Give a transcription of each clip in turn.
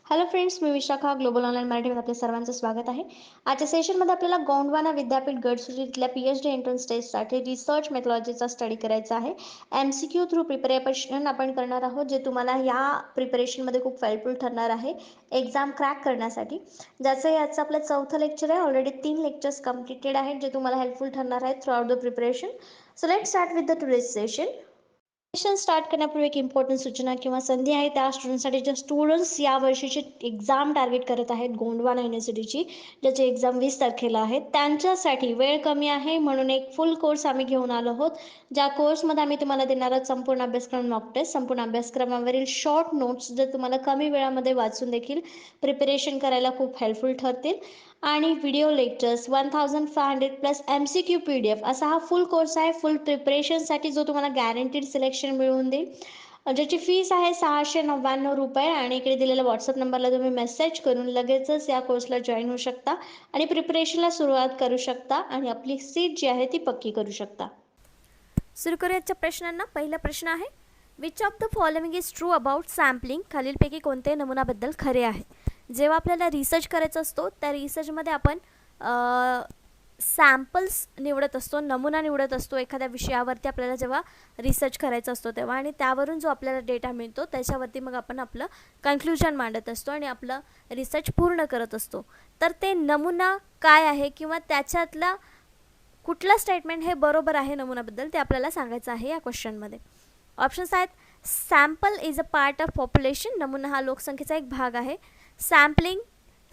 Hello friends, मी Vishakha. Global online मराठीमध्ये आपल्या सर्वांचं स्वागत आहे. आजच्या सेशनमध्ये आपल्याला गोंडवाना विद्यापीठ गडचिरोलीतल्या PhD एंट्रन्स टेस्टसाठी रिसर्च मेथॉलॉजीचा स्टडी करायचा आहे. MCQ थ्रू प्रिपरेशन आपण करणार आहोत, जे तुम्हाला या प्रिपरेशनमध्ये खूप हेल्पफुल ठरणार आहे एक्झाम क्रॅक करण्यासाठी. याचं आपलं चौथं लेक्चर आहे. ऑलरेडी 3 लेक्चर्स कम्प्लिटेड आहेत, जे तुम्हाला हेल्पफुल ठरणार आहेत through out the preparation. So let's start with the today's session. Session start करण्यापूर्वी एक इम्पॉर्टंट सूचना किंवा संधी आहे त्या स्टुडंटसाठी, जे स्टुडंट्स या वर्षीची एक्झाम टार्गेट करत आहेत गोंडवाना युनिव्हर्सिटीची, ज्याची एक्झाम 20 तारखेला आहे. त्यांच्यासाठी वेळ कमी आहे म्हणून एक फुल कोर्स आम्ही घेऊन आलो आहोत, ज्या कोर्समध्ये आम्ही तुम्हाला देणार आहोत संपूर्ण अभ्यासक्रम मॉक टेस्ट, संपूर्ण अभ्यासक्रमावरील शॉर्ट नोट्स, जे तुम्हाला कमी वेळामध्ये वाचून देखील प्रिपरेशन करायला खूप हेल्पफुल ठरतील, आणि व्हिडिओ लेक्चर्स 1500+ MCQ PDF असा हा फुल कोर्स आहे फुल प्रिपरेशनसाठी, जो तुम्हाला गॅरंटीड सिलेक्शन मिळवून देईल, ज्याची फीस आहे 699 रुपये. आणि इकडे दिलेल्या व्हॉट्सअप नंबरला तुम्ही मेसेज करून लगेचच या कोर्सला जॉईन होऊ शकता आणि प्रिपरेशनला सुरुवात करू शकता आणि आपली सीट जी आहे ती पक्की करू शकता. सुरू करूयाच्या प्रश्नांना. पहिला प्रश्न आहे, which of the following is true about sampling? खालीलपैकी कोणत्याही नमुनाबद्दल खरे आहे? जेव्हा आपल्याला रिसर्च करायचा असतो त्या रिसर्चमध्ये आपण सॅम्पल्स निवडत असतो, नमुना निवडत असतो एखाद्या विषयावरती आपल्याला जेव्हा रिसर्च करायचा असतो तेव्हा, आणि त्यावरून जो आपल्याला डेटा मिळतो त्याच्यावरती मग आपण आपलं कन्क्ल्युजन मांडत असतो आणि आपलं रिसर्च पूर्ण करत असतो. तर ते नमुना काय आहे किंवा त्याच्यातला कुठलं स्टेटमेंट हे बरोबर आहे नमुनाबद्दल ते आपल्याला सांगायचं आहे या क्वेश्चनमध्ये. ऑप्शन्स आहेत, sample is a part of population, नमुना हा लोकसंख्येचा एक भाग आहे. Sampling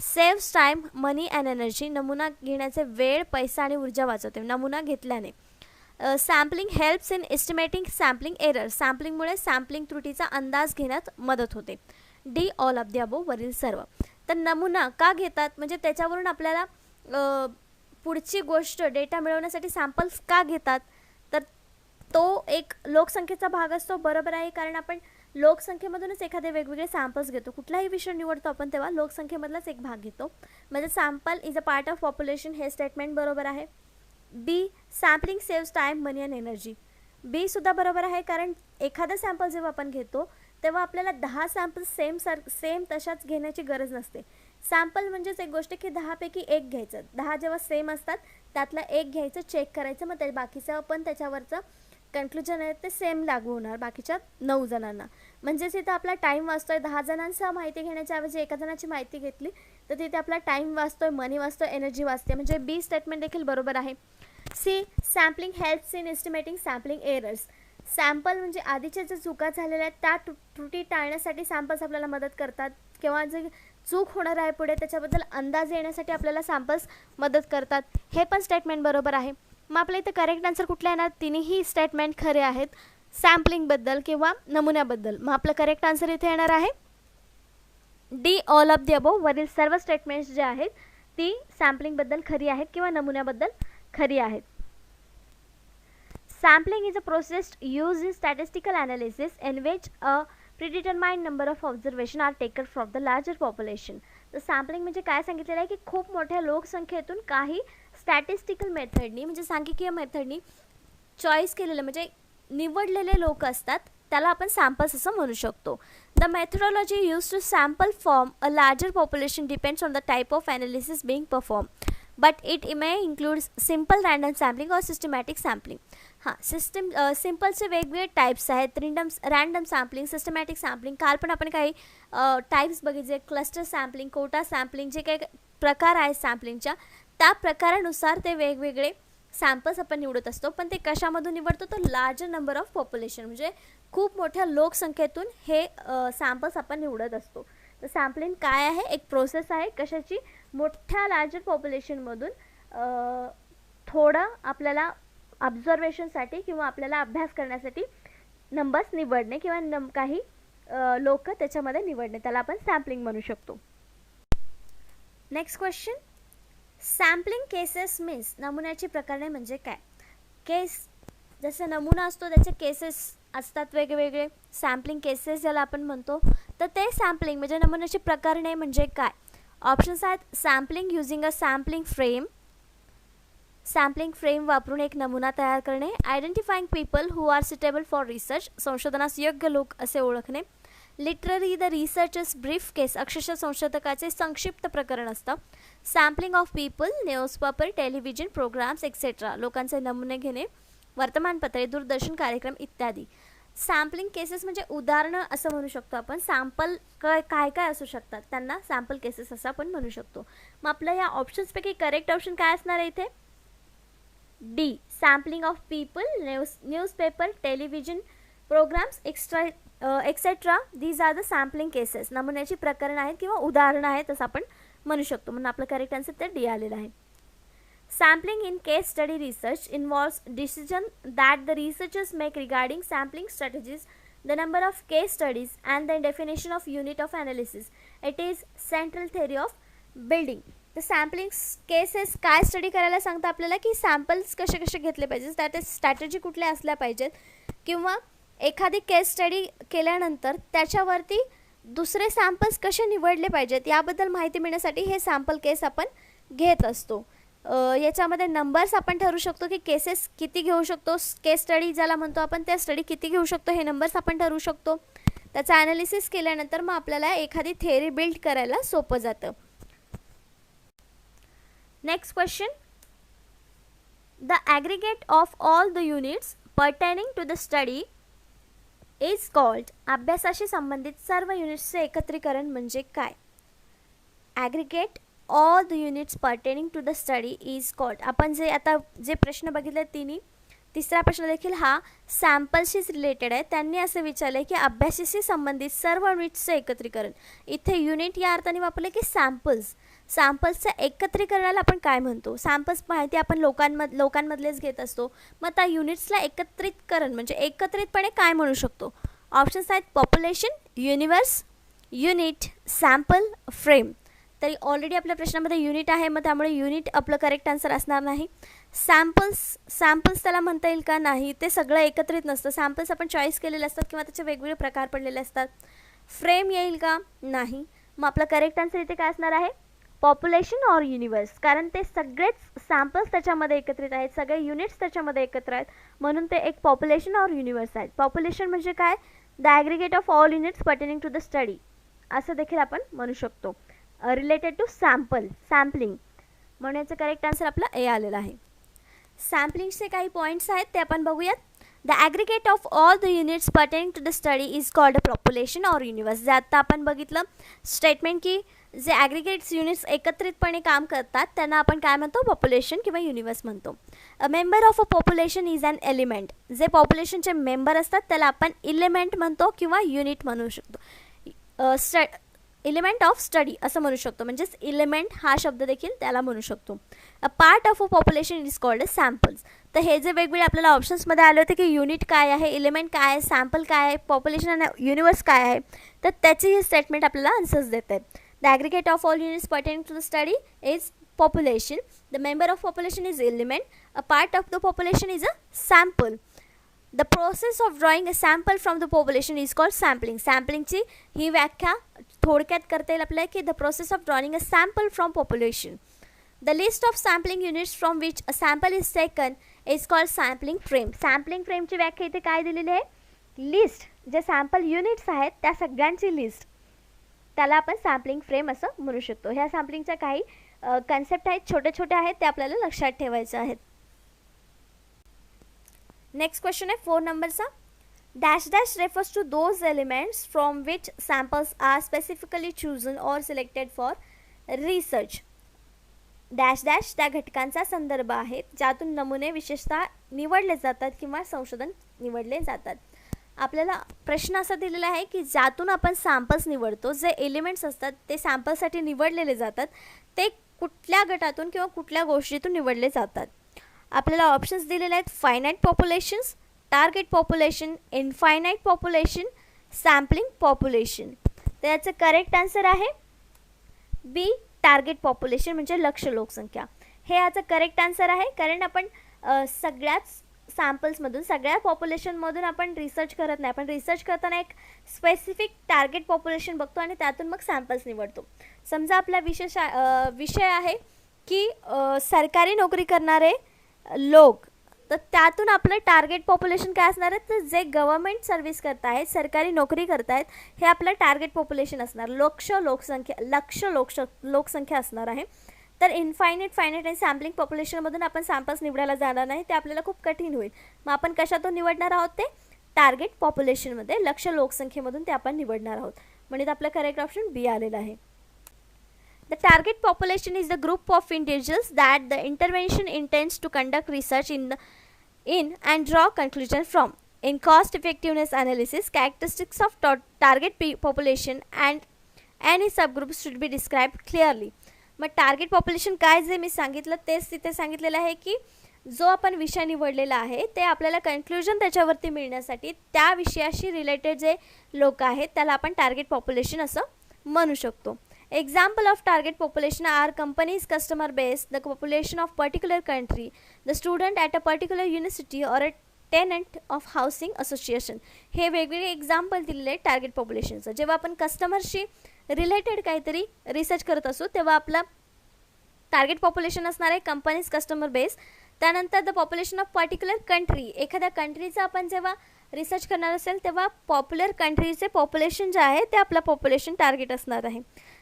saves time, money and energy, नमुना घेण्याचे वेळ, पैसा आणि ऊर्जा वाचवते नमुना घेतल्याने. Sampling helps in estimating sampling error, सॅम्पलिंगमुळे सॅम्पलिंग त्रुटीचा अंदाज घेण्यात मदत होते. D all of the above, वरील सर्व. तर नमुना का घेतात म्हणजे त्याच्यावरून आपल्याला पुढची गोष्ट डेटा मिळवण्यासाठी सॅम्पल्स का घेतात, तर तो एक लोकसंख्येचा भाग असतो. बरोबर आहे, कारण आपण लोकसंख्येमधूनच एखादे वेगवेगळे सॅम्पल्स घेतो. कुठलाही विषय निवडतो आपण तेव्हा लोकसंख्येमधलाच एक भाग घेतो, म्हणजे sample is a part of population हे स्टेटमेंट बरोबर आहे. B, sampling saves time, money and energy, B सुद्धा बरोबर आहे, कारण एखादा सॅम्पल जेव्हा आपण घेतो तेव्हा आपल्याला 10 सॅम्पल्स सेम तशाच घेण्याची गरज नसते. सॅम्पल म्हणजेच एक गोष्ट की 10पैकी एक घ्यायचं, 10 जेव्हा सेम असतात त्यातला एक घ्यायचं, चेक करायचं, मग बाकीचं पण त्याच्यावरचं कन्क्ल्युजन आहे ते सेम लागू होणार बाकीच्या 9 जणांना. म्हणजेच इथं आपला टाईम वाचतोय. 10 जणांचा माहिती घेण्याच्या ऐवजी एका जणाची माहिती घेतली तर तिथे आपला टाईम वाचतोय, मनी वाचतोय, एनर्जी वाचते, म्हणजे बी स्टेटमेंट देखील बरोबर आहे. C, sampling helps in estimating sampling errors, sample म्हणजे आधीच्या ज्या चुका झालेल्या आहेत त्या त्रुटी टाळण्यासाठी सॅम्पल्स आपल्याला मदत करतात, किंवा जे चूक होणार आहे पुढे त्याच्याबद्दल अंदाज येण्यासाठी आपल्याला सॅम्पल्स मदत करतात. हे पण स्टेटमेंट बरोबर आहे. मग आपल्या इथं करेक्ट आन्सर कुठला येणार? तिन्ही स्टेटमेंट खरे आहेत सॅम्पलिंगबद्दल किंवा नमुन्याबद्दल. मग आपलं करेक्ट आन्सर इथे येणार आहे D all of the above, वरील सर्व स्टेटमेंट्स जे आहेत ती सॅम्पलिंगबद्दल खरी आहेत किंवा नमुन्याबद्दल खरी आहेत. Sampling is a process used in statistical analysis in which a predetermined number of observations are taken from the larger population. तर सॅम्पलिंग म्हणजे काय सांगितलेलं आहे की खूप मोठ्या लोकसंख्येतून काही स्टॅटिस्टिकल मेथडनी म्हणजे सांख्यिकीय मेथडनी चॉईस केलेलं म्हणजे निवडलेले लोक असतात त्याला आपण सॅम्पल्स असं म्हणू शकतो. The methodology use to sample form a larger population depends on the type of analysis being perform, but it may include simple random sampling और सिस्टमॅटिक सॅम्पलिंग. हां, सिम्पलचे वेगवेगळे टाईप्स आहेत, रँडम सॅम्पलिंग, सिस्टमॅटिक सॅम्पलिंग. काल पण आपण काही types बघितले, क्लस्टर सॅम्पलिंग, कोटा सॅम्पलिंग, जे काही प्रकार आहेत सॅम्पलिंगच्या त्या प्रकारानुसार ते वेगवेगळे सॅम्पल्स आपण निवडत असतो. पण ते कशामधून निवडतो तर लार्जर नंबर ऑफ पॉप्युलेशन म्हणजे खूप मोठ्या लोकसंख्येतून हे सॅम्पल्स आपण निवडत असतो. तर सॅम्पलिंग काय आहे? एक प्रोसेस आहे कशाची? मोठ्या लार्जर पॉप्युलेशनमधून थोडं आपल्याला ऑब्झर्वेशनसाठी किंवा आपल्याला अभ्यास करण्यासाठी नंबर्स निवडणे किंवा काही लोक त्याच्यामध्ये निवडणे, त्याला आपण सॅम्पलिंग म्हणू शकतो. Next question, sampling cases means, नमुन्याची प्रकरणे म्हणजे काय? केस जसं नमुना असतो त्याचे केसेस असतात वेगवेगळे, सॅम्पलिंग केसेस ज्याला आपण म्हणतो, तर ते सॅम्पलिंग म्हणजे नमुन्याची प्रकरणे म्हणजे काय? ऑप्शन्स आहेत, sampling using a sampling frame, sampling frame वापरून एक नमुना तयार करणे, identifying people who are suitable for research, संशोधनास योग्य लोक असे ओळखणे, literally the researchers brief case अक्षरशः संशोधकाचे संक्षिप्त प्रकरण असतं. Sampling of people, newspaper, television programmes etcetera, लोकांचे नमुने घेणे, वर्तमानपत्रे, दूरदर्शन कार्यक्रम इत्यादी. सॅम्पलिंग केसेस म्हणजे उदाहरणं असं म्हणू शकतो आपण. सॅम्पल काय काय असू शकतात त्यांना सॅम्पल केसेस असं आपण म्हणू शकतो. मग आपल्या या ऑप्शन्सपैकी करेक्ट ऑप्शन काय असणार आहे इथे? D, sampling of people, newspaper, television programmes etcetera. These are the sampling cases. नमुन्याची प्रकरणं आहेत किंवा उदाहरणं आहेत असं आपण म्हणू शकतो. म्हणून आपलं करेक्ट आन्सर तर डी आलेलं आहे. Sampling in case study research involves decision that the researchers make regarding sampling strategies, the number of case studies, and the definition of unit of analysis. It is central theory of building. The sampling cases काय study करायला सांगतं आपल्याला की samples कसे कसे घेतले पाहिजेत, त्यात स्ट्रॅटेजी कुठल्या असल्या पाहिजेत किंवा एखादी केस स्टडी केल्यानंतर त्याच्यावरती दुसरे सॅम्पल्स कसे निवडले पाहिजेत याबद्दल माहिती मिळण्यासाठी हे सॅम्पल केस आपण घेत असतो. याच्यामध्ये नंबर्स आपण ठरवू शकतो की केसेस किती घेऊ शकतो, केस स्टडी ज्याला म्हणतो आपण त्या स्टडी किती घेऊ शकतो हे नंबर्स आपण ठरवू शकतो. त्याचा ॲनालिसिस केल्यानंतर मग आपल्याला एखादी थेअरी बिल्ड करायला सोपं जातं. Next question. The aggregate of all the units pertaining to the study is called. अभ्यासाशी संबंधित सर्व युनिट्सचे एकत्रीकरण म्हणजे काय? Aggregate all the units pertaining to the study is called. आपण जे प्रश्न बघितले तिन्ही, तिसरा प्रश्न देखील हा सॅम्पल्सशीच रिलेटेड आहे. त्यांनी असं विचारलं आहे की अभ्यासाशी संबंधित सर्व युनिट्सचं एकत्रीकरण. इथे युनिट या अर्थाने वापरले की सॅम्पल्सचं एकत्रीकरणाला आपण काय म्हणतो? सॅम्पल्स माहिती आपण लोकांमधलेच घेत असतो. मग त्या युनिट्सला एकत्रितकरण म्हणजे एकत्रितपणे काय म्हणू शकतो? ऑप्शन्स आहेत population, universe, unit, sample, frame. तरी ऑलरेडी आपल्या प्रश्नामध्ये युनिट आहे, मग त्यामुळे युनिट आपलं करेक्ट आन्सर असणार नाही. सॅम्पल्स त्याला म्हणता येईल का? नाही, ते सगळं एकत्रित नसतं. सॅम्पल्स आपण चॉईस केलेले असतात किंवा त्याचे वेगवेगळे प्रकार पडलेले असतात. फ्रेम येईल का? नाही. मग आपलं करेक्ट आन्सर इथे काय असणार आहे? Population or universe. कारण ते सगळेच सॅम्पल्स त्याच्यामध्ये एकत्रित आहेत, सगळे युनिट्स त्याच्यामध्ये एकत्र आहेत, म्हणून ते एक पॉप्युलेशन ऑर युनिवर्स आहेत. पॉप्युलेशन म्हणजे काय? The aggregate of all units pertaining to the study असं देखील आपण म्हणू शकतो. रिलेटेड टू सॅम्पलिंग म्हणून याचं करेक्ट आन्सर आपला ए आलेला आहे. सॅम्पलिंगचे काही पॉईंट्स आहेत ते आपण बघूयात. The aggregate of all the units pertaining to the study is called a population or universe. जे आता आपण बघितलं स्टेटमेंट की जे ॲग्रिगेट्स युनिट्स एकत्रितपणे काम करतात त्यांना आपण काय म्हणतो? पॉप्युलेशन किंवा युनिवर्स म्हणतो. A member of a population is an element. जे पॉप्युलेशनचे मेंबर असतात त्याला आपण इलिमेंट म्हणतो किंवा युनिट म्हणू शकतो. एलिमेंट ऑफ स्टडी असं म्हणू शकतो, म्हणजेच इलिमेंट हा शब्द देखील त्याला म्हणू शकतो. अ part of a population is called samples. तर हे जे वेगवेगळे आपल्याला ऑप्शन्समध्ये आले होते की युनिट काय आहे, इलिमेंट काय आहे, सॅम्पल काय आहे, पॉप्युलेशन आणि युनिवर्स काय आहे, तर त्याची ही स्टेटमेंट आपल्याला आन्सर्स देत आहेत. The aggregate of all units pertaining to the study is population. The member of population is element. A part of the population is a sample. The process of drawing a sample from the population is called sampling. Sampling ची ही व्याख्या थोडक्यात करता येईल आपल्याला की the process of drawing a sample from population. The list of sampling units from which a sample is taken is called sampling frame. Sampling frame ची व्याख्या इथे काय दिलेली आहे? लिस्ट, जे सॅम्पल युनिट्स आहेत त्या सगळ्यांची लिस्ट, त्याला आपण सॅम्पलिंग फ्रेम असं म्हणू शकतो. ह्या सॅम्पलिंगच्या काही कन्सेप्ट आहेत, छोटे छोटे आहेत, ते आपल्याला लक्षात ठेवायचे आहेत. नेक्स्ट क्वेश्चन आहे 4 नंबरचा. Dash dash refers to those elements from which samples are specifically chosen or selected for research. Dash dash त्या घटकांचा संदर्भ आहे ज्यातून नमुने विशेषतः निवडले जातात किंवा संशोधन निवडले जातात. आपल्याला प्रश्न असा दिलेला आहे की ज्यातून आपण सॅम्पल्स निवडतो, जे एलिमेंट्स असतात ते सॅम्पल्ससाठी निवडलेले जातात, ते कुठल्या गटातून किंवा कुठल्या गोष्टीतून निवडले जातात. आपल्याला ऑप्शन्स दिलेले आहेत finite populations, target population, infinite population, sampling population. तर याचं करेक्ट आन्सर आहे बी, टार्गेट पॉप्युलेशन म्हणजे लक्ष्य लोकसंख्या. हे याचं करेक्ट आन्सर आहे, कारण आपण सगळ्याच सॅम्पल्समधून, सगळ्या पॉप्युलेशनमधून आपण रिसर्च करत नाही. आपण रिसर्च करताना एक स्पेसिफिक टार्गेट पॉप्युलेशन बघतो आणि त्यातून मग सॅम्पल्स निवडतो. समजा आपला विषय आहे की सरकारी नोकरी करणारे लोक, तर त्यातून आपलं टार्गेट पॉप्युलेशन काय असणार आहे, तर जे गव्हर्नमेंट सर्व्हिस करत आहेत, सरकारी नोकरी करत आहेत, हे आपलं टार्गेट पॉप्युलेशन असणार, लक्ष लोकसंख्या असणार आहे. तर फायनाईट आणि सॅम्पलिंग पॉप्युलेशनमधून आपण सॅम्पल्स निवडायला जाणार नाही, ते आपल्याला खूप कठीण होईल. मग आपण कशातून निवडणार आहोत, ते टार्गेट पॉप्युलेशनमध्ये लक्ष लोकसंख्येमधून ते आपण निवडणार आहोत. म्हणजे आपलं करेक्ट ऑप्शन बी आलेलं आहे. The target population is the group of individuals that the intervention intends to conduct research in and draw conclusions from. In cost effectiveness analysis, characteristics of target population and any subgroups should be described clearly. मग target population काय जे मी सांगितलं तेच तिथे सांगितलेलं आहे की जो आपण विषय निवडलेला आहे ते आपल्याला कन्क्लुजन त्याच्यावरती मिळण्यासाठी त्या विषयाशी रिलेटेड जे लोक आहेत त्याला आपण टार्गेट पॉप्युलेशन असं म्हणू शकतो. Example of target population are companies' customer base, the population of particular country, the student at a particular university or a tenant of housing association. हे वेगवेगळे एक्झाम्पल दिलेले टार्गेट पॉप्युलेशनचं. जेव्हा आपण कस्टमरशी रिलेटेड काहीतरी रिसर्च करत असू तेव्हा आपला टार्गेट पॉप्युलेशन असणार आहे कंपनीज कस्टमर बेस. त्यानंतर the population of particular country, एखाद्या कंट्रीचं आपण जेव्हा रिसर्च करणार असेल तेव्हा पॉप्युलर कंट्रीचे पॉप्युलेशन जे आहे ते आपलं पॉप्युलेशन टार्गेट असणार आहे.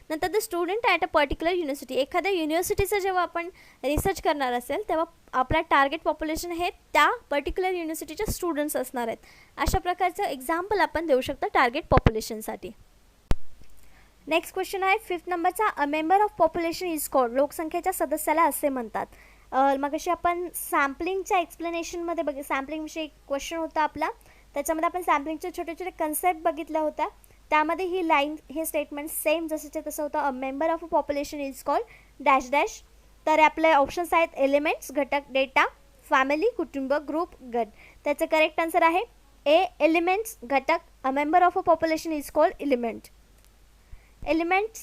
नंतर the student at a particular university, एखाद्या युनिव्हर्सिटीचं जेव्हा आपण रिसर्च करणार असेल तेव्हा आपला टार्गेट पॉप्युलेशन हे त्या पर्टिक्युलर युनिव्हर्सिटीचे स्टुडंट्स असणार आहेत. अशा प्रकारचं एक्झाम्पल आपण देऊ शकतो टार्गेट पॉप्युलेशनसाठी. नेक्स्ट क्वेश्चन आहे 5th नंबरचा. अ member of population is called, लोकसंख्येच्या सदस्याला असे म्हणतात. मग अशी आपण सॅम्पलिंगच्या एक्सप्लेनेशनमध्ये सॅम्पलिंगविषयी क्वेश्चन होता आपला, त्याच्यामध्ये आपण सॅम्पलिंगचे छोटे छोटे कन्सेप्ट बघितल्या होत्या. त्यामध्ये ही लाईन हे स्टेटमेंट सेम जसंच्या तसं होतं. अ member of a population is called dash dash. तर आपले ऑप्शन्स आहेत एलिमेंट्स घटक, डेटा, फॅमिली कुटुंब, ग्रुप गट. त्याचं करेक्ट आन्सर आहे ए एलिमेंट्स घटक. अ member of a population is called element. Elements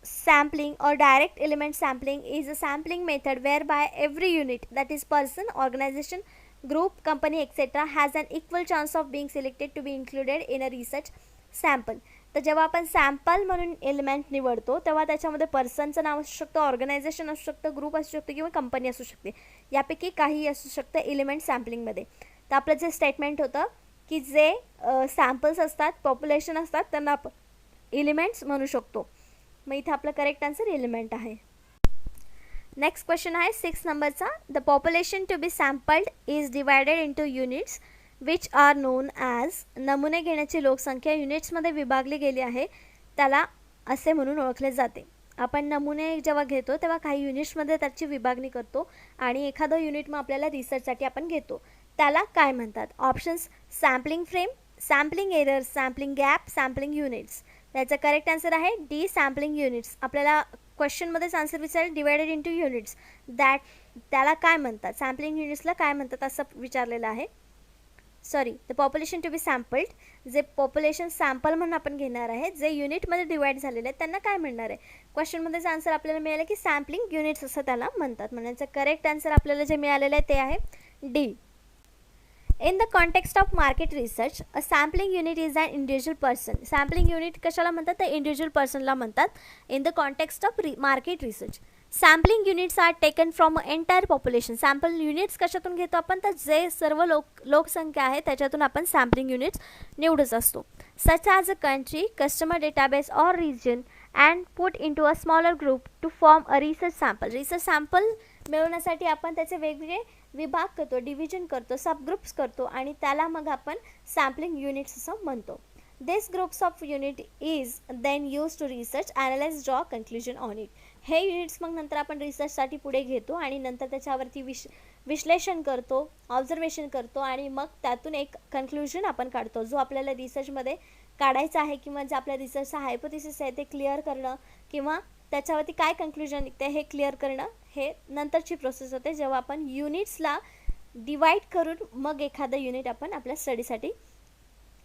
sampling or direct element sampling is a sampling method whereby every unit, that is person, organization, group, company, etc. has an equal chance of being selected to be included in a research sample. तर जेव्हा आपण sample म्हणून element निवडतो तेव्हा त्याच्यामध्ये पर्सनचं नाव असू शकतं, organisation असू शकतं, ग्रुप असू शकतं किंवा कंपनी असू शकते. यापैकी काही असू शकतं एलिमेंट सॅम्पलिंगमध्ये. तर आपलं जे स्टेटमेंट होतं की जे सॅम्पल्स असतात, पॉप्युलेशन असतात, त्यांना आपण एलिमेंट्स म्हणू शकतो. मग इथे आपलं करेक्ट आन्सर एलिमेंट आहे. नेक्स्ट क्वेश्चन आहे 6th नंबरचा. The population to be sampled is divided into units which are known as. नमुने घेण्याची लोकसंख्या युनिट्समध्ये विभागली गेली आहे त्याला असे म्हणून ओळखले जाते. आपण नमुने जेव्हा घेतो तेव्हा काही युनिट्समध्ये त्याची विभागणी करतो आणि एखादं युनिट मग आपल्याला रिसर्चसाठी आपण घेतो, त्याला काय म्हणतात. Options sampling frame, sampling error, sampling gap, sampling units. त्याचं करेक्ट आन्सर आहे डी सॅम्पलिंग युनिट्स. आपल्याला क्वेश्चनमध्येच आन्सर विचारेल डिवायडेड इंटू युनिट्स, त्याला काय म्हणतात, सॅम्पलिंग युनिट्सला काय म्हणतात असं विचारलेलं आहे. Sorry, the population to be सॅम्पल्ड, जे पॉप्युलेशन सॅम्पल म्हणून आपण घेणार आहे, जे युनिटमध्ये डिवाईड झालेले आहेत त्यांना काय म्हणणार आहे. क्वेश्चनमध्येच आन्सर आपल्याला मिळालं की सॅम्पलिंग युनिट्स असं त्याला म्हणतात. म्हणजे करेक्ट आन्सर आपल्याला जे मिळालेलं आहे ते आहे D. In the context of market research, a sampling unit is an individual person. Sampling unit कशाला म्हणतात, तर individual personला म्हणतात. In the context of market research, sampling units are taken from entire population. Sample units कशातून घेतो आपण, तर जे सर्व लोकसंख्या आहे त्याच्यातून आपण sampling units निवडत असतो. Such as a country, customer database or region and put into a smaller group to form a research sample. Research sample मिळवण्यासाठी आपण त्याचे वेगवेगळे विभाग करतो, डिव्हिजन करतो, सबग्रुप्स करतो आणि त्याला मग आपण सॅम्पलिंग युनिट्स असं म्हणतो. This groups of unit is then use to research, analyse, draw conclusion on it. हे युनिट्स मग नंतर आपण रिसर्चसाठी पुढे घेतो आणि नंतर त्याच्यावरती विश्लेषण करतो, ऑब्झर्वेशन करतो आणि मग त्यातून एक कन्क्लुजन आपण काढतो जो आपल्याला रिसर्चमध्ये काढायचा आहे किंवा जे आपल्या रिसर्चचा हायपोथिसिस आहे ते क्लिअर करणं किंवा त्याच्यावरती काय कन्क्लुजन निघते हे क्लिअर करणं, हे नंतरची प्रोसेस होते जेव्हा आपण युनिट्सला डिवाईड करून मग एखादं युनिट आपण आपल्या स्टडीसाठी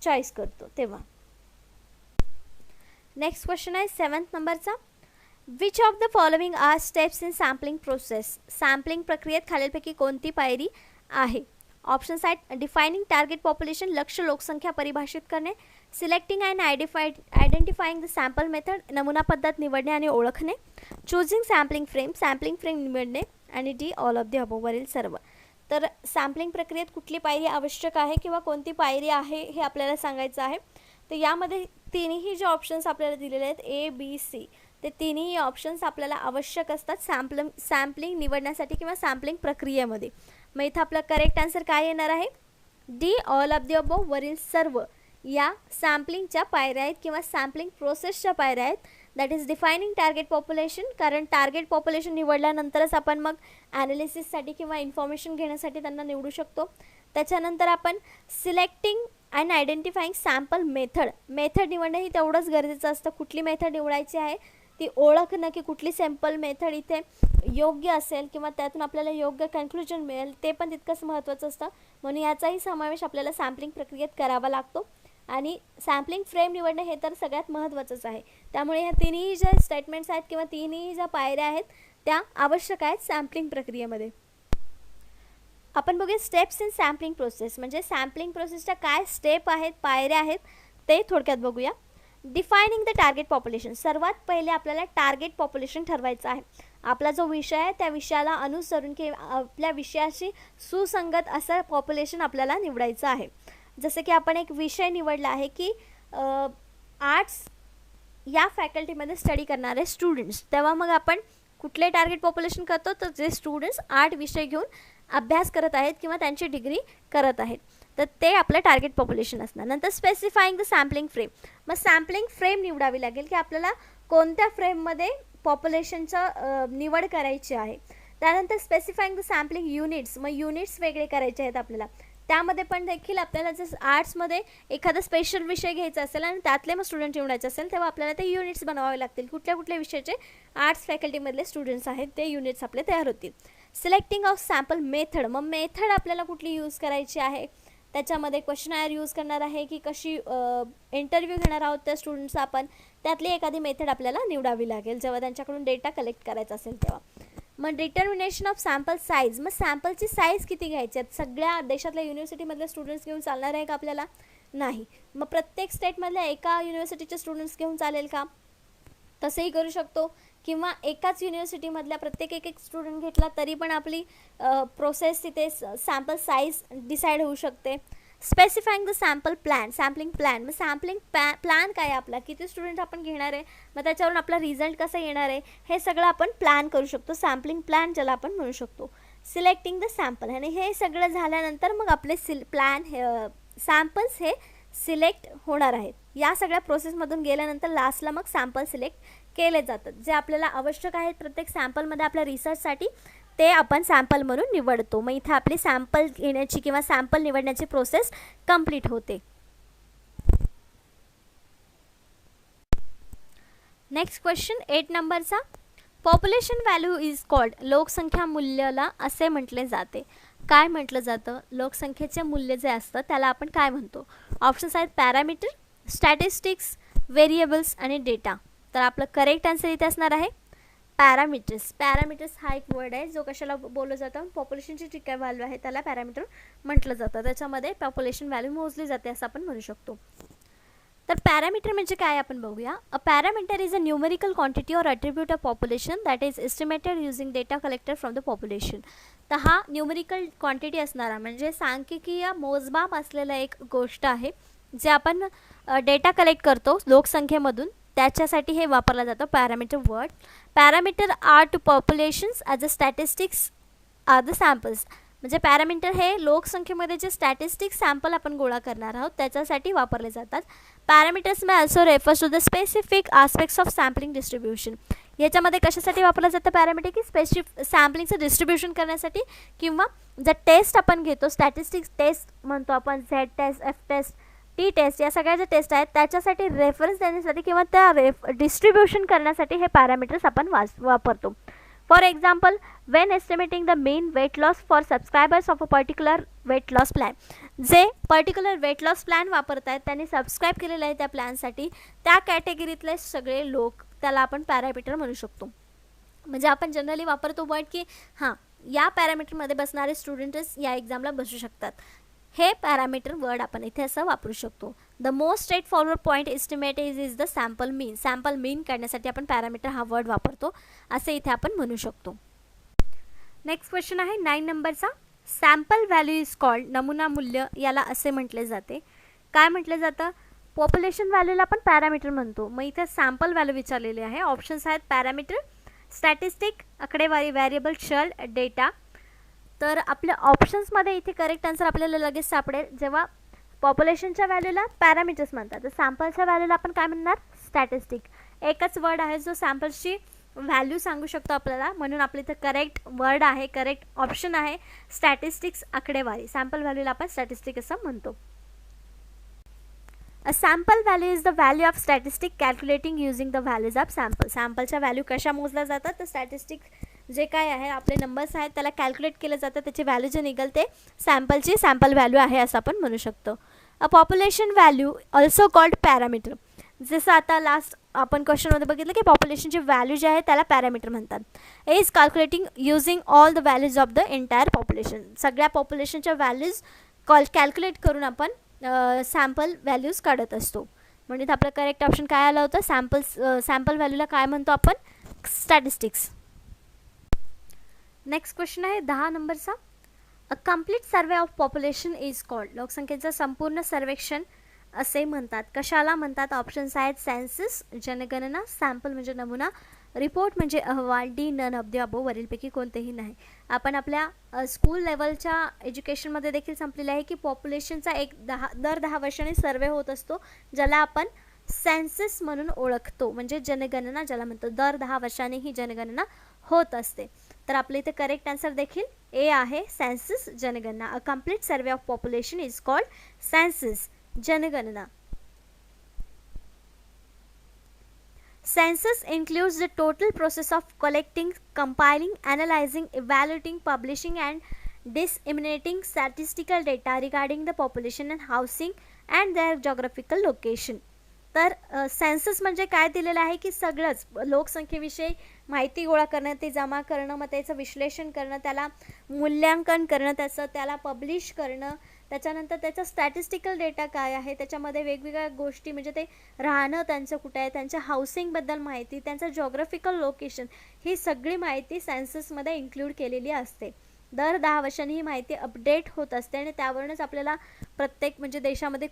चॉईस करतो तेव्हा. नेक्स्ट क्वेश्चन आहे 7th नंबरचा. Which of the following are steps in sampling process. Sampling प्रक्रियेत खालीलपैकी कोणती पायरी आहे. ऑप्शन्स आहेत डिफायनिंग टार्गेट पॉप्युलेशन, लक्ष्य लोकसंख्या परिभाषित करणे, selecting and identifying the sample method, नमुना पद्धत निवडणे आणि ओळखणे, चूजिंग सॅम्पलिंग फ्रेम निवडणे आणि D all of the above वरील सर्व. तर सॅम्पलिंग प्रक्रियेत कुठली पायरी आवश्यक आहे किंवा कोणती पायरी आहे हे आपल्याला सांगायचं आहे. तर यामध्ये तिन्ही जे ऑप्शन्स आपल्याला दिलेले आहेत ABC, ते तिन्ही ऑप्शन्स आपल्याला आवश्यक असतात सॅम्पलिंग निवडण्यासाठी किंवा सॅम्पलिंग प्रक्रियेमध्ये. मग इथं आपला करेक्ट आन्सर काय येणार आहे? D, all of the above, वरील सर्व या सॅम्पलिंगच्या पायऱ्या आहेत किंवा सॅम्पलिंग प्रोसेसच्या पायऱ्या आहेत. That is defining target population, कारण टार्गेट पॉप्युलेशन निवडल्यानंतरच आपण मग ॲनालिसिससाठी किंवा इन्फॉर्मेशन घेण्यासाठी त्यांना निवडू शकतो. त्याच्यानंतर आपण selecting and identifying sample method निवडणं ही तेवढंच गरजेचं असतं. कुठली मेथड निवडायची आहे ती ओळखणं, की कुठली सॅम्पल मेथड इथे योग्य असेल किंवा त्यातून आपल्याला योग्य कन्क्लुजन मिळेल, ते पण तितकंच महत्त्वाचं असतं. म्हणून याचाही समावेश आपल्याला सॅम्पलिंग प्रक्रियेत करावा लागतो. आणि सॅम्पलिंग फ्रेम निवडणं हे तर सगळ्यात महत्त्वाचंच आहे. त्यामुळे ह्या तिन्ही ज्या स्टेटमेंट्स आहेत किंवा तिन्ही ज्या पायऱ्या आहेत त्या आवश्यक आहेत सॅम्पलिंग प्रक्रियेमध्ये. आपण बघूया स्टेप्स इन सॅम्पलिंग प्रोसेस, म्हणजे सॅम्पलिंग प्रोसेसच्या काय स्टेप आहेत, पायऱ्या आहेत ते थोडक्यात बघूया. डिफायनिंग द टार्गेट पॉप्युलेशन, सर्वात पहिले आपल्याला टार्गेट पॉप्युलेशन ठरवायचं आहे. आपला जो विषय आहे त्या विषयाला अनुसरून किंवा आपल्या विषयाशी सुसंगत असं पॉप्युलेशन आपल्याला निवडायचं आहे. जसं की आपण एक विषय निवडला आहे की आर्ट्स या फॅकल्टीमध्ये स्टडी करणारे स्टुडंट्स, तेव्हा मग आपण कुठले टार्गेट पॉप्युलेशन करतो, तर जे स्टुडंट्स आर्ट विषय घेऊन अभ्यास करत आहेत किंवा त्यांची डिग्री करत आहेत, तर ते आपलं टार्गेट पॉप्युलेशन असणार. नंतर स्पेसिफाईंग द सॅम्पलिंग फ्रेम, मग सॅम्पलिंग फ्रेम निवडावी लागेल की आपल्याला कोणत्या फ्रेममध्ये पॉप्युलेशनचं निवड करायची आहे. त्यानंतर स्पेसिफाईंग द सॅम्पलिंग युनिट्स, मग युनिट्स वेगळे करायचे आहेत आपल्याला. त्यामध्ये पण देखील आपल्याला जर आर्ट्समध्ये एखादा स्पेशल विषय घ्यायचा असेल आणि त्यातले मग स्टुडंट निवडायचे असेल, तेव्हा आपल्याला ते युनिट्स बनवावे लागतील. कुठल्या विषयाचे आर्ट्स फॅकल्टीमधले स्टुडंट्स आहेत ते युनिट्स आपले तयार होतील. सिलेक्टिंग ऑफ सॅम्पल मेथड, मग मेथड आपल्याला कुठली यूज करायची आहे, त्याच्यामध्ये क्वेश्चनायर यूज करणार आहे की कशी इंटरव्ह्यू घेणार आहोत त्या स्टुडंट्सचा आपण, त्यातली एखादी मेथड आपल्याला निवडावी लागेल जेव्हा त्यांच्याकडून डेटा कलेक्ट करायचा असेल तेव्हा. मग डिटर्मिनेशन ऑफ सॅम्पल साईज, मग सॅम्पलची साईज किती घ्यायची आहेत, सगळ्या देशातल्या युनिव्हर्सिटीमधल्या स्टुडंट्स घेऊन चालणार आहे का आपल्याला? नाही. मग प्रत्येक स्टेटमधल्या एका युनिव्हर्सिटीचे स्टुडंट्स घेऊन चालेल का? तसंही करू शकतो. किंवा एकाच युनिव्हर्सिटीमधल्या प्रत्येक एक स्टुडंट घेतला तरी पण आपली प्रोसेस तिथे सॅम्पल साईज डिसाईड होऊ शकते. Specifying the sample plan, sampling plan, मग सॅम्पलिंग प्लॅन काय आहे आपला, किती स्टुडंट आपण घेणार आहे, मग त्याच्यावरून आपला रिझल्ट कसा येणार आहे, हे सगळं आपण प्लॅन करू शकतो. सॅम्पलिंग प्लॅन ज्याला आपण म्हणू शकतो. सिलेक्टिंग द सॅम्पल, आणि हे सगळं झाल्यानंतर मग आपले सॅम्पल्स हे सिलेक्ट होणार आहेत. या सगळ्या प्रोसेसमधून गेल्यानंतर लास्टला मग सॅम्पल सिलेक्ट केले जातात. जे आपल्याला आवश्यक आहेत प्रत्येक सॅम्पलमध्ये आपल्या रिसर्चसाठी, ते आपण सॅम्पल म्हणून निवडतो. मग इथे आपली सॅम्पल घेण्याची किंवा सॅम्पल निवडण्याची प्रोसेस कंप्लीट होते. नेक्स्ट क्वेश्चन 8 नंबरचा, पॉप्युलेशन व्हॅल्यू इज कॉल्ड, लोकसंख्या मूल्याला असे म्हटले जाते. काय म्हटलं जातं? लोकसंख्येचे मूल्य जे असतं त्याला आपण काय म्हणतो? ऑप्शन्स आहेत पॅरामीटर, स्टॅटिस्टिक्स, व्हेरिएबल्स आणि डेटा. तर आपलं करेक्ट आन्सर इथे असणार आहे पॅरामीटर्स. पॅरामीटर्स हा एक वर्ड आहे जो कशाला बोललं जातं, पॉप्युलेशनची जी काय व्हॅल्यू आहे त्याला पॅरामीटर म्हटलं जातं. त्याच्यामध्ये पॉप्युलेशन व्हॅल्यू मोजली जाते असं आपण म्हणू शकतो. तर पॅरामीटर म्हणजे काय आपण बघूया. A parameter is a numerical quantity or attribute of population that is estimated using data collected from the population. तर हा न्यूमेरिकल क्वांटिटी असणारा म्हणजे सांख्यिकीय मोजमाप असलेला एक गोष्ट आहे जे आपण डेटा कलेक्ट करतो लोकसंख्येमधून, त्याच्यासाठी हे वापरलं जातं parameter word. Parameter are to populations as a statistics are the samples, म्हणजे पॅरामीटर हे लोकसंख्येमध्ये जे स्टॅटिस्टिक्स सॅम्पल आपण गोळा करणार आहोत त्याच्यासाठी वापरले जातात. Parameters may also refers to the specific aspects of sampling distribution. याच्यामध्ये कशासाठी वापरलं जातं पॅरामीटर, की स्पेसिफिक सॅम्पलिंगचं डिस्ट्रीब्युशन करण्यासाठी, किंवा जर टेस्ट आपण घेतो स्टॅटिस्टिक्स टेस्ट म्हणतो आपण, Z test, F test, T test, या सगळ्या ज्या टेस्ट आहेत त्याच्यासाठी रेफरन्स देण्यासाठी किंवा त्या डिस्ट्रीब्युशन करण्यासाठी हे पॅरामीटर्स आपण वापरतो. For example, when estimating the mean weight loss for subscribers of a particular weight loss plan, जे पर्टिक्युलर वेट लॉस प्लॅन वापरत आहेत त्यांनी सबस्क्राईब केलेलं आहे त्या प्लॅनसाठी, त्या कॅटेगरीतले सगळे लोक, त्याला आपण पॅरामीटर म्हणू शकतो. म्हणजे आपण जनरली वापरतो वर्ड की हां या पॅरामीटरमध्ये बसणारे स्टुडंट्स या एक्झामला बसू शकतात, हे पॅरामीटर वर्ड आपण इथे असं वापरू शकतो. The most straightforward point estimate is the sample mean. Sample mean काढण्यासाठी आपण पॅरामीटर हा वर्ड वापरतो असे इथे आपण म्हणू शकतो. नेक्स्ट क्वेश्चन आहे 9 नंबरचा, सॅम्पल व्हॅल्यू इज कॉल्ड, नमुना मूल्य याला असे म्हटले जाते. काय म्हटलं जातं? पॉप्युलेशन व्हॅल्यूला आपण पॅरामीटर म्हणतो. मग इथे सॅम्पल व्हॅल्यू विचारलेले आहे. ऑप्शन्स आहेत पॅरामीटर, स्टॅटिस्टिक आकडेवारी, व्हेरिएबल, चल, डेटा. तर आपल्या ऑप्शन्समध्ये इथे करेक्ट आन्सर आपल्याला लगेच सापडेल. जेव्हा पॉप्युलेशनच्या व्हॅल्यूला पॅरामीटर्स म्हणतात, तर सॅम्पलच्या व्हॅल्यूला आपण काय म्हणणार? स्टॅटिस्टिक. एकच वर्ड आहे जो सॅम्पल्सची व्हॅल्यू सांगू शकतो आपल्याला, म्हणून आपल्या इथे करेक्ट वर्ड आहे, करेक्ट ऑप्शन आहे स्टॅटिस्टिक्स, आकडेवारी. सॅम्पल व्हॅल्यूला आपण स्टॅटिस्टिक असं म्हणतो. A sample value is the value of statistic calculating using the values of sample. सॅम्पलच्या व्हॅल्यू कशा मोजल्या जातात? तर स्टॅटिस्टिक जे काय आहे, आपले नंबर्स आहेत त्याला कॅल्क्युलेट केलं जातं, त्याची व्हॅल्यू जे निघेल ते सॅम्पलची सॅम्पल व्हॅल्यू आहे असं आपण म्हणू शकतो. A population value also called parameter. जसं आता लास्ट आपण क्वेश्चनमध्ये बघितलं की पॉप्युलेशनची व्हॅल्यू जी आहे त्याला पॅरामीटर म्हणतात. Is calculating using all the values of the entire population. सगळ्या पॉप्युलेशनच्या व्हॅल्यूज कॅल्क्युलेट करून आपण सॅम्पल व्हॅल्यूज काढत असतो. म्हणजे आपलं करेक्ट ऑप्शन काय आलं होतं? सॅम्पल व्हॅल्यूला काय म्हणतो आपण? स्टॅटिस्टिक्स. नेक्स्ट क्वेश्चन आहे 10 नंबरचा. A complete survey of population is called. लोकसंख्येचं संपूर्ण सर्वेक्षण असे म्हणतात. कशाला म्हणतात? ऑप्शन्स आहेत सेन्सस, जनगणना, सॅम्पल म्हणजे नमुना, रिपोर्ट म्हणजे अहवाल, D none of the above, वरीलपैकी कोणतेही नाही. आपण आपल्या स्कूल लेवलच्या एज्युकेशनमध्ये देखील संपलेलं आहे की पॉप्युलेशनचा दर 10 वर्षांनी सर्वे होत असतो, ज्याला आपण सेन्सस म्हणून ओळखतो, म्हणजे जनगणना ज्याला म्हणतो. दर 10 वर्षांनी ही जनगणना होत असते. तर आपल्या इथे करेक्ट आन्सर देखील ए आहे, सेन्सस, जनगणना. A complete survey of population is called census, जनगणना. Census includes the total process of collecting, compiling, analyzing, evaluating, publishing and disseminating statistical data regarding the population and housing and their geographical location. तर census म्हणजे काय दिलेलं आहे की सगळंच लोकसंख्येविषयी माहिती गोळा करणं, ते जमा करणं, मग त्याचं विश्लेषण करणं, त्याला मूल्यांकन करणं, त्याला पब्लिश करणं, त्याच्यानंतर त्याचा स्टॅटिस्टिकल डेटा काय आहे, त्याच्यामध्ये वेगवेगळ्या गोष्टी म्हणजे ते राहणं त्यांचं कुठं आहे, त्यांच्या हाऊसिंगबद्दल माहिती, त्यांचं जॉग्राफिकल लोकेशन, ही सगळी माहिती सेन्ससमध्ये इन्क्लूड केलेली असते. दर 10 वर्षांनी ही माहिती अपडेट होत असते आणि त्यावरूनच आपल्याला प्रत्येक म्हणजे देशामध्ये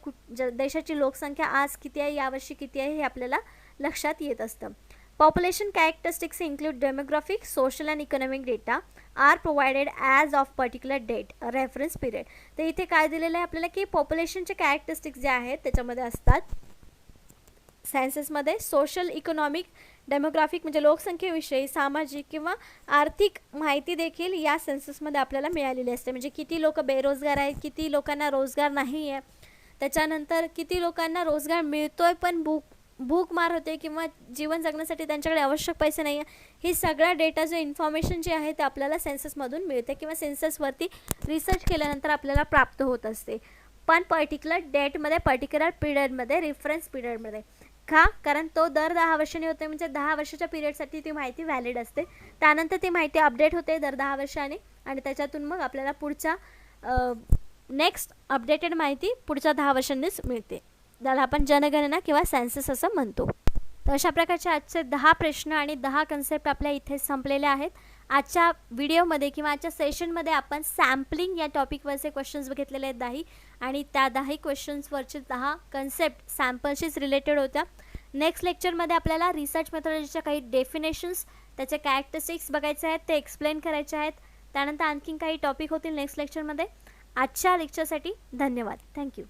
देशाची लोकसंख्या आज किती आहे, यावर्षी किती आहे, हे आपल्याला लक्षात येत असतं. Population characteristics include demographic, social and economic data are provided as of particular date reference period. तर इथे काय दिलेलं आहे आपल्याला की पॉप्युलेशनचे कॅरेक्टरिस्टिक्स जे आहेत त्याच्यामध्ये असतात सेन्ससमध्ये सोशल, इकॉनॉमिक, डेमोग्राफिक म्हणजे लोकसंख्येविषयी, सामाजिक किंवा आर्थिक माहिती देखील या सेन्ससमध्ये आपल्याला मिळालेली असते. म्हणजे किती लोक बेरोजगार आहेत, किती लोकांना रोजगार नाही आहे, त्याच्यानंतर किती लोकांना रोजगार मिळतोय पण भूकमार होते किंवा जीवन जगण्यासाठी त्यांच्याकडे आवश्यक पैसे नाही आहे, ही सगळा डेटा जो इन्फॉर्मेशन जे आहे ते आपल्याला सेन्ससमधून मिळते किंवा सेन्ससवरती रिसर्च केल्यानंतर आपल्याला प्राप्त होत असते. पण पर्टिक्युलर डेटमध्ये, पर्टिक्युलर पिरियडमध्ये, रेफरन्स पिरियडमध्ये. का? कारण तो दर 10 वर्षांनी होते, म्हणजे 10 वर्षाच्या पिरियडसाठी ती माहिती व्हॅलिड असते. त्यानंतर ती माहिती अपडेट होते दर 10 वर्षांनी आणि त्याच्यातून मग आपल्याला पुढच्या नेक्स्ट अपडेटेड माहिती पुढच्या 10 वर्षांनीच मिळते. त्याला आपण जनगणना किंवा सेन्सस असं म्हणतो. तर अशा प्रकारचे आजचे 10 प्रश्न आणि 10 कन्सेप्ट आपल्या इथे संपलेले आहेत. आजच्या व्हिडिओमध्ये किंवा आजच्या सेशनमध्ये आपण सॅम्पलिंग या टॉपिकवरचे क्वेश्चन्स बघितलेले आहेत 10 आणि त्या 10 क्वेश्चन्सवरचे 10 कन्सेप्ट सॅम्पलशीच रिलेटेड होत्या. नेक्स्ट लेक्चरमध्ये आपल्याला रिसर्च मेथॉडॉलॉजीच्या काही डेफिनेशन्स, त्याचे कॅरेक्टरिस्टिक्स बघायचे आहेत, ते एक्सप्लेन करायचे आहेत. त्यानंतर आणखीन काही टॉपिक होतील नेक्स्ट लेक्चरमध्ये. आजच्या लेक्चरसाठी धन्यवाद. थँक्यू.